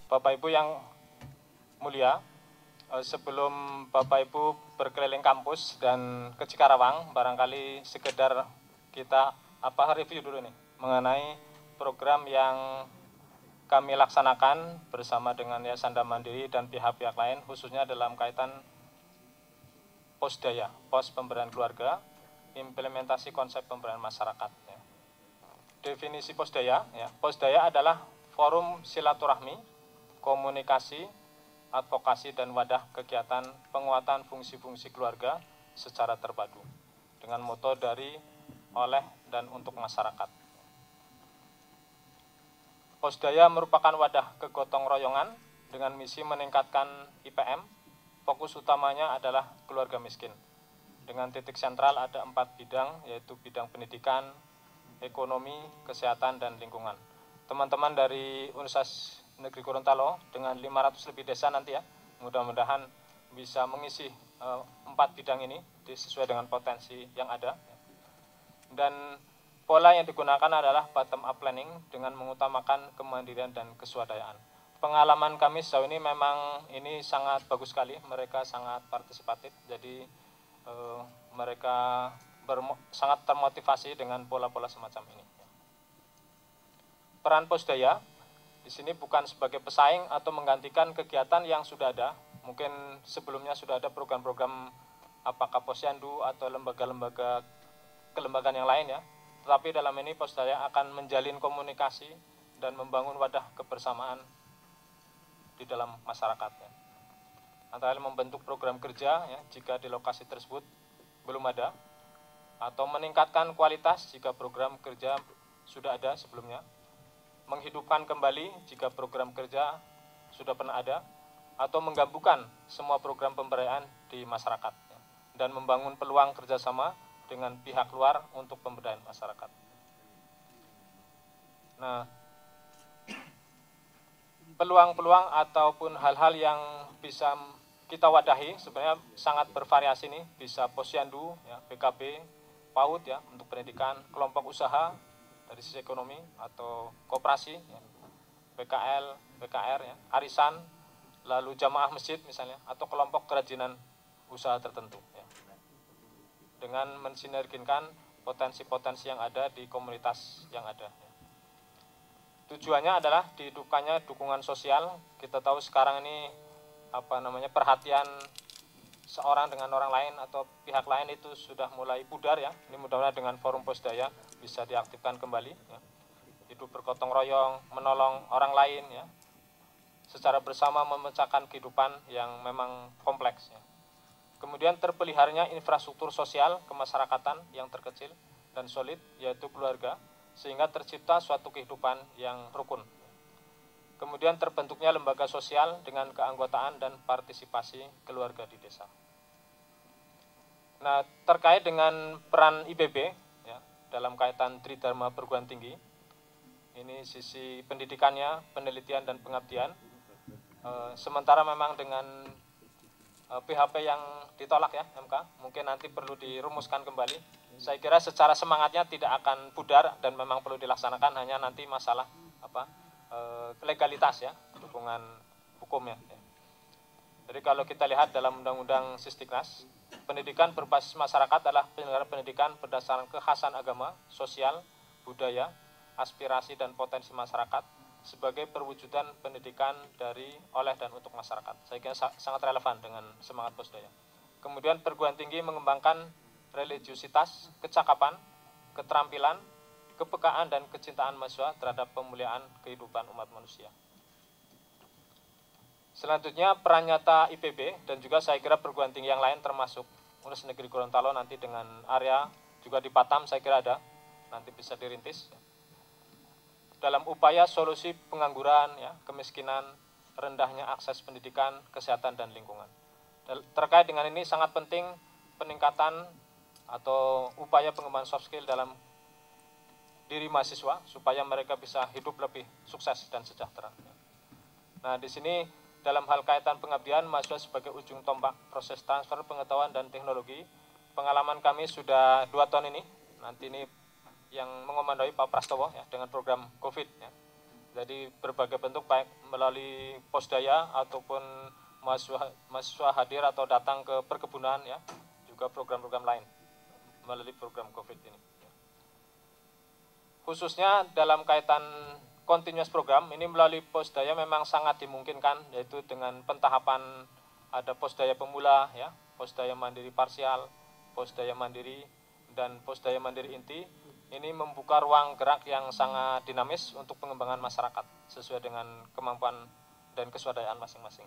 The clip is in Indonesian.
Bapak Ibu yang mulia, sebelum Bapak Ibu berkeliling kampus dan ke Cikarawang, barangkali sekedar kita review dulu nih mengenai program yang kami laksanakan bersama dengan Yayasan Dharma Mandiri dan pihak-pihak lain, khususnya dalam kaitan Posdaya, Pos Pemberdayaan Keluarga, implementasi konsep pemberdayaan masyarakat. Ya. Definisi Posdaya, ya, Posdaya adalah forum silaturahmi, komunikasi, advokasi dan wadah kegiatan penguatan fungsi-fungsi keluarga secara terpadu dengan moto dari, oleh, dan untuk masyarakat. Posdaya merupakan wadah kegotong royongan dengan misi meningkatkan IPM. Fokus utamanya adalah keluarga miskin. Dengan titik sentral ada 4 bidang, yaitu bidang pendidikan, ekonomi, kesehatan, dan lingkungan. Teman-teman dari Universitas Negeri Gorontalo dengan 500 lebih desa nanti ya, mudah-mudahan bisa mengisi 4 bidang ini sesuai dengan potensi yang ada. Dan pola yang digunakan adalah bottom up planning dengan mengutamakan kemandirian dan keswadayaan. Pengalaman kami sejauh ini memang ini sangat bagus sekali, mereka sangat partisipatif, jadi mereka sangat termotivasi dengan pola-pola semacam ini. Peran Posdaya di sini bukan sebagai pesaing atau menggantikan kegiatan yang sudah ada. Mungkin sebelumnya sudah ada program-program apakah Posyandu atau lembaga-lembaga kelembagaan yang lain ya. Tetapi dalam ini Posdaya akan menjalin komunikasi dan membangun wadah kebersamaan di dalam masyarakatnya. Antara lain membentuk program kerja ya, jika di lokasi tersebut belum ada, atau meningkatkan kualitas jika program kerja sudah ada sebelumnya, menghidupkan kembali jika program kerja sudah pernah ada, atau menggabungkan semua program pemberdayaan di masyarakat ya, dan membangun peluang kerjasama dengan pihak luar untuk pemberdayaan masyarakat. Nah, peluang-peluang ataupun hal-hal yang bisa kita wadahi sebenarnya sangat bervariasi nih, bisa Posyandu, ya, PKB, PAUD ya untuk pendidikan, kelompok usaha dari sisi ekonomi atau koperasi, ya, PKL, PKR, ya, arisan, lalu jamaah masjid misalnya, atau kelompok kerajinan usaha tertentu. Ya. Dengan mensinergikan potensi-potensi yang ada di komunitas yang ada. Ya. Tujuannya adalah dihidupkannya dukungan sosial. Kita tahu sekarang ini perhatian seorang dengan orang lain atau pihak lain itu sudah mulai pudar ya. Ini mudah-mudahan dengan forum Posdaya bisa diaktifkan kembali ya. Hidup bergotong royong, menolong orang lain ya. Secara bersama memecahkan kehidupan yang memang kompleks ya. Kemudian terpeliharanya infrastruktur sosial kemasyarakatan yang terkecil dan solid, yaitu keluarga, sehingga tercipta suatu kehidupan yang rukun. Kemudian terbentuknya lembaga sosial dengan keanggotaan dan partisipasi keluarga di desa. Nah, terkait dengan peran IPB ya, dalam kaitan Tridharma Perguruan Tinggi, ini sisi pendidikannya, penelitian dan pengabdian. Sementara memang dengan PHP yang ditolak ya MK, mungkin nanti perlu dirumuskan kembali. Saya kira secara semangatnya tidak akan pudar dan memang perlu dilaksanakan, hanya nanti masalah legalitas ya, dukungan hukumnya. Ya. Jadi kalau kita lihat dalam Undang-Undang Sisdiknas, pendidikan berbasis masyarakat adalah penyelenggaraan pendidikan berdasarkan kekhasan agama, sosial, budaya, aspirasi dan potensi masyarakat sebagai perwujudan pendidikan dari, oleh, dan untuk masyarakat. Saya kira sangat relevan dengan semangat Posdaya. Kemudian perguruan tinggi mengembangkan religiusitas, kecakapan, keterampilan, kepekaan, dan kecintaan mahasiswa terhadap pemuliaan kehidupan umat manusia. Selanjutnya peran nyata IPB dan juga saya kira perguruan tinggi yang lain termasuk Universitas Negeri Gorontalo nanti dengan area juga di Batam saya kira ada, nanti bisa dirintis. Dalam upaya solusi pengangguran, ya, kemiskinan, rendahnya akses pendidikan, kesehatan, dan lingkungan. Terkait dengan ini sangat penting peningkatan atau upaya pengembangan soft skill dalam diri mahasiswa supaya mereka bisa hidup lebih sukses dan sejahtera. Nah, di sini dalam hal kaitan pengabdian mahasiswa sebagai ujung tombak proses transfer pengetahuan dan teknologi, pengalaman kami sudah 2 tahun ini, nanti ini yang mengomandoi Pak Prastowo ya, dengan program COVID ya. Jadi berbagai bentuk baik melalui posdaya ataupun mahasiswa hadir atau datang ke perkebunan ya, juga program-program lain melalui program COVID ini. Khususnya dalam kaitan continuous program ini melalui posdaya memang sangat dimungkinkan, yaitu dengan pentahapan ada posdaya pemula ya, posdaya mandiri parsial, posdaya mandiri dan posdaya mandiri inti. Ini membuka ruang gerak yang sangat dinamis untuk pengembangan masyarakat sesuai dengan kemampuan dan keswadayaan masing-masing.